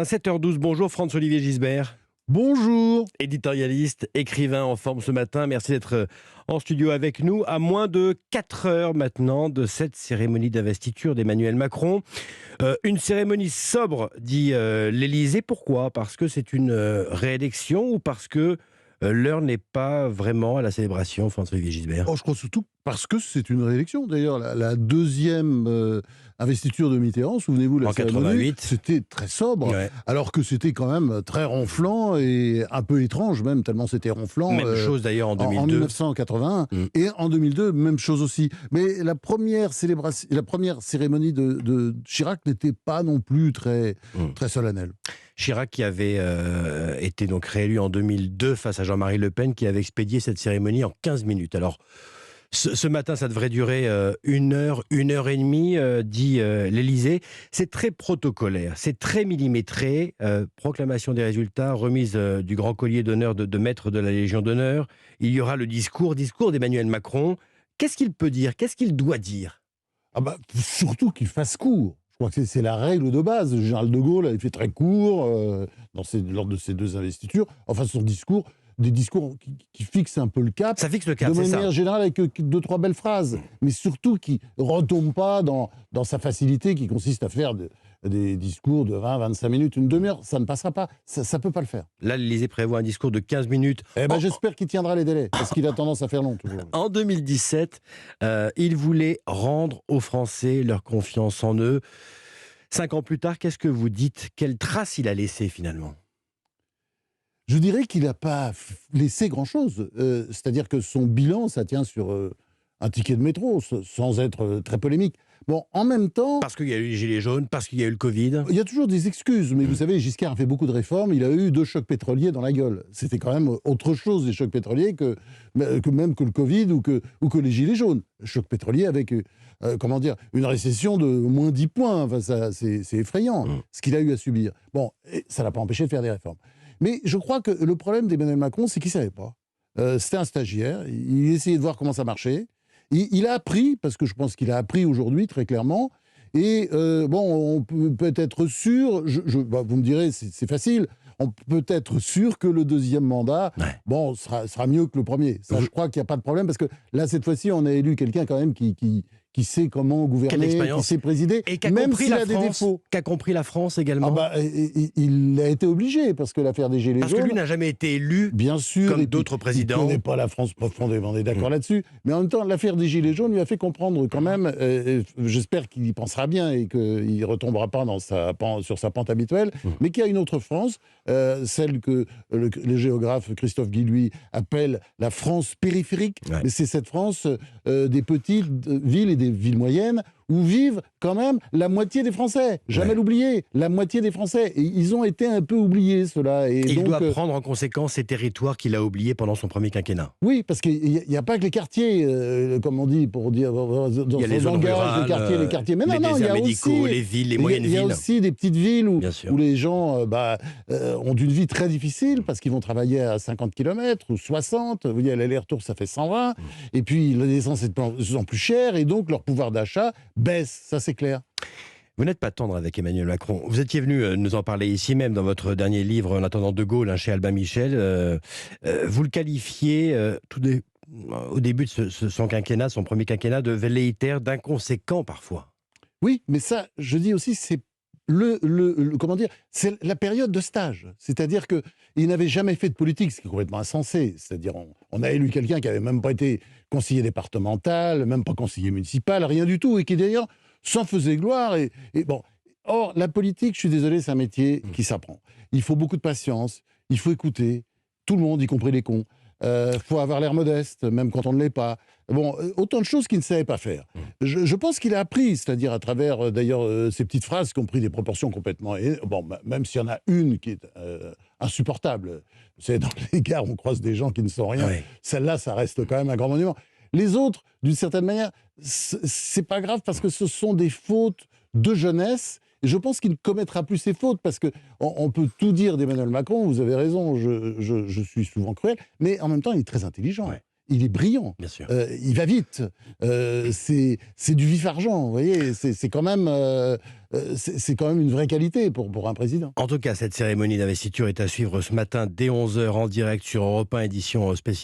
7h12, bonjour Franz-Olivier Gisbert. Bonjour. Éditorialiste, écrivain en forme ce matin. Merci d'être en studio avec nous. À moins de 4 heures maintenant de cette cérémonie d'investiture d'Emmanuel Macron. Une cérémonie sobre, dit l'Élysée. Pourquoi ? Parce que c'est une réélection ou parce que l'heure n'est pas vraiment à la célébration, Franz-Olivier Gisbert ? Oh, je crois surtout parce que c'est une réélection. D'ailleurs, la deuxième investiture de Mitterrand, souvenez-vous, la En cérémonie, 88. c'était très sobre, Ouais. alors que c'était quand même très ronflant et un peu étrange même, tellement c'était ronflant. Même chose d'ailleurs en En 2002. 1981 et en 2002, même chose aussi. Mais la première cérémonie de Chirac n'était pas non plus très solennelle. Chirac qui avait été donc réélu en 2002 face à Jean-Marie Le Pen, qui avait expédié cette cérémonie en 15 minutes. Alors, ce matin, ça devrait durer 1 heure et demie, dit l'Élysée. C'est très protocolaire, c'est très millimétré. Proclamation des résultats, remise du grand collier d'honneur de maître de la Légion d'honneur. Il y aura le discours d'Emmanuel Macron. Qu'est-ce qu'il peut dire ? Qu'est-ce qu'il doit dire ? Ah bah, surtout qu'il fasse court. Je crois que c'est la règle de base. Le général de Gaulle avait fait très court lors de ses deux investitures. Enfin, son discours, des discours qui fixent un peu le cap. Ça fixe le cap, de c'est ça. manière générale, avec deux, trois belles phrases. Mais surtout qui ne retombe pas dans sa facilité qui consiste à faire des discours de 20, 25 minutes, une demi-heure. Ça ne passera pas. Ça ne peut pas le faire. Là, l'Élysée prévoit un discours de 15 minutes. Eh ben, j'espère qu'il tiendra les délais, parce qu'il a tendance à faire long, toujours. En 2017, il voulait rendre aux Français leur confiance en eux. 5 ans plus tard, qu'est-ce que vous dites ? Quelle trace il a laissé finalement ? Je dirais qu'il n'a pas laissé grand-chose. C'est-à-dire que son bilan, ça tient sur un ticket de métro, sans être très polémique. Bon, en même temps... Parce qu'il y a eu les gilets jaunes, parce qu'il y a eu le Covid. Il y a toujours des excuses, mais vous savez, Giscard a fait beaucoup de réformes, il a eu 2 chocs pétroliers dans la gueule. C'était quand même autre chose, les chocs pétroliers, que même que le Covid ou que les gilets jaunes. Le choc pétrolier avec, une récession de moins 10 points, enfin, c'est effrayant, ce qu'il a eu à subir. Bon, et ça ne l'a pas empêché de faire des réformes. Mais je crois que le problème d'Emmanuel Macron, c'est qu'il ne savait pas. C'était un stagiaire, il essayait de voir comment ça marchait. Il a appris, parce que je pense qu'il a appris aujourd'hui, très clairement. Et on peut être sûr, vous me direz, c'est facile, on peut être sûr que le deuxième mandat, sera mieux que le premier. Ça, je crois qu'il n'y a pas de problème, parce que là, cette fois-ci, on a élu quelqu'un quand même qui sait comment gouverner, qui sait présider, et qui a même compris s'il la a des France, défauts. qui a compris la France également. Il a été obligé, parce que l'affaire des Gilets jaunes... Parce que lui n'a jamais été élu, bien sûr, comme d'autres présidents. Il ne connaît pas la France profondément, on est d'accord là-dessus. Mais en même temps, l'affaire des Gilets jaunes lui a fait comprendre quand même, j'espère qu'il y pensera bien et qu'il ne retombera pas sur sa pente habituelle, mais qu'il y a une autre France, celle que le géographe Christophe Guilluy appelle la France périphérique. Ouais. Mais c'est cette France des petites villes et des villes moyennes, où vivent quand même la moitié des Français. Jamais l'oublier, la moitié des Français. Et ils ont été un peu oubliés, ceux-là. Et il donc, doit prendre en conséquence ces territoires qu'il a oubliés pendant son premier quinquennat. Oui, parce qu'il n'y a pas que les quartiers, comme on dit, pour dire dans Il y a les son zones langage, rurales, les quartiers. Mais les non, il y déserts a médicaux, aussi les villes, les moyennes villes. Il y a aussi des petites villes où les gens ont une vie très difficile parce qu'ils vont travailler à 50 km ou 60. Vous voyez, l'aller-retour, ça fait 120. Et puis, l'essence est de plus en plus chère et donc leur pouvoir d'achat baisse. Ça, c'est clair. Vous n'êtes pas tendre avec Emmanuel Macron. Vous étiez venu nous en parler ici même dans votre dernier livre, En attendant De Gaulle, chez Albin Michel. Vous le qualifiez au début de son quinquennat, son premier quinquennat, de velléitaire, d'inconséquent parfois. Oui, mais ça, je dis aussi, c'est c'est la période de stage. C'est-à-dire qu'il n'avait jamais fait de politique, ce qui est complètement insensé. C'est-à-dire, on a élu quelqu'un qui n'avait même pas été conseiller départemental, même pas conseiller municipal, rien du tout, et qui d'ailleurs s'en faisait gloire. Or, la politique, je suis désolé, c'est un métier qui s'apprend. Il faut beaucoup de patience, il faut écouter tout le monde, y compris les cons. Faut avoir l'air modeste, même quand on ne l'est pas. Bon, autant de choses qu'il ne savait pas faire. Je pense qu'il a appris, c'est-à-dire à travers, d'ailleurs, ces petites phrases qui ont pris des proportions complètement... même s'il y en a une qui est insupportable. C'est dans les gares, on croise des gens qui ne sont rien. Ouais. Celle-là, ça reste quand même un grand monument. Les autres, d'une certaine manière, c'est pas grave parce que ce sont des fautes de jeunesse. Et je pense qu'il ne commettra plus ces fautes, parce qu'on peut tout dire d'Emmanuel Macron, vous avez raison, je suis souvent cruel, mais en même temps, il est très intelligent. Ouais. il est brillant. Bien sûr. Il va vite. C'est du vif-argent, vous voyez. C'est quand même une vraie qualité pour un président. En tout cas, cette cérémonie d'investiture est à suivre ce matin dès 11 h en direct sur Europe 1, édition spéciale.